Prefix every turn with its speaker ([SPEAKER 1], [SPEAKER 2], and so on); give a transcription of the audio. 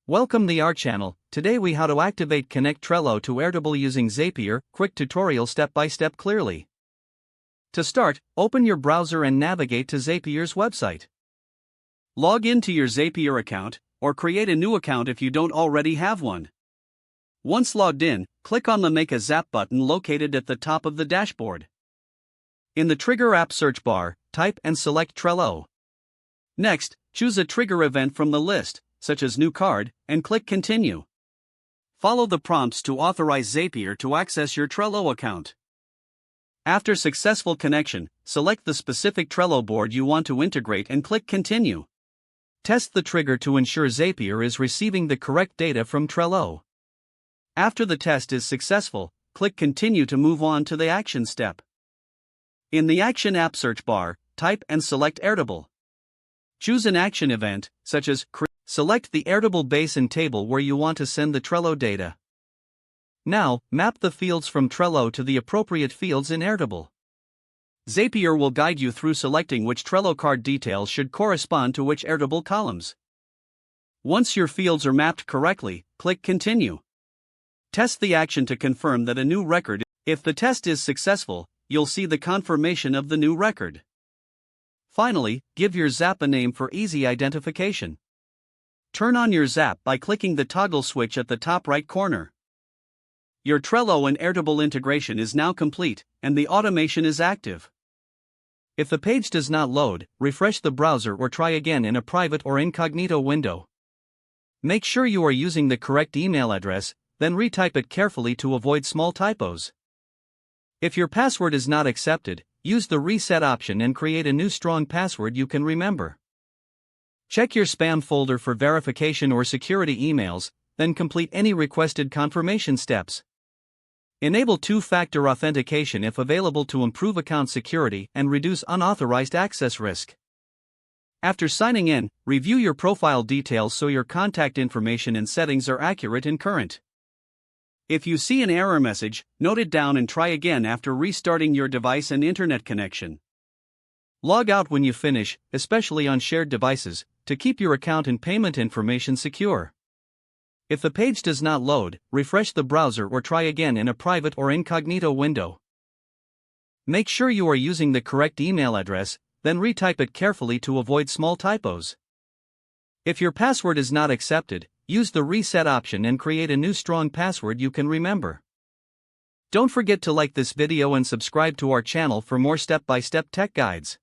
[SPEAKER 1] Welcome to our channel. Today we how to activate connect Trello to Airtable using Zapier. Quick tutorial step by step clearly. To start, open your browser and navigate to Zapier's website. Log into your Zapier account, or create a new account if you don't already have one. Once logged in, click on the Make a Zap button located at the top of the dashboard. In the Trigger app search bar, type and select Trello. Next, choose a trigger event from the list, such as New Card, and click Continue. Follow the prompts to authorize Zapier to access your Trello account. After successful connection, select the specific Trello board you want to integrate and click Continue. Test the trigger to ensure Zapier is receiving the correct data from Trello. After the test is successful, click Continue to move on to the action step. In the Action app search bar, type and select Airtable. Choose an action event, such as select the Airtable basin table where you want to send the Trello data. Now, map the fields from Trello to the appropriate fields in Airtable. Zapier will guide you through selecting which Trello card details should correspond to which Airtable columns. Once your fields are mapped correctly, click Continue. Test the action to confirm that a new record. If the test is successful, you'll see the confirmation of the new record. Finally, give your Zap a name for easy identification. Turn on your Zap by clicking the toggle switch at the top right corner. Your Trello and Airtable integration is now complete, and the automation is active. If the page does not load, refresh the browser or try again in a private or incognito window. Make sure you are using the correct email address, then retype it carefully to avoid small typos. If your password is not accepted, use the reset option and create a new strong password you can remember. Check your spam folder for verification or security emails, then complete any requested confirmation steps. Enable two-factor authentication if available to improve account security and reduce unauthorized access risk. After signing in, review your profile details so your contact information and settings are accurate and current. If you see an error message, note it down and try again after restarting your device and internet connection. Log out when you finish, especially on shared devices, to keep your account and payment information secure. If the page does not load, refresh the browser or try again in a private or incognito window. Make sure you are using the correct email address, then retype it carefully to avoid small typos. If your password is not accepted, use the reset option and create a new strong password you can remember. Don't forget to like this video and subscribe to our channel for more step-by-step tech guides.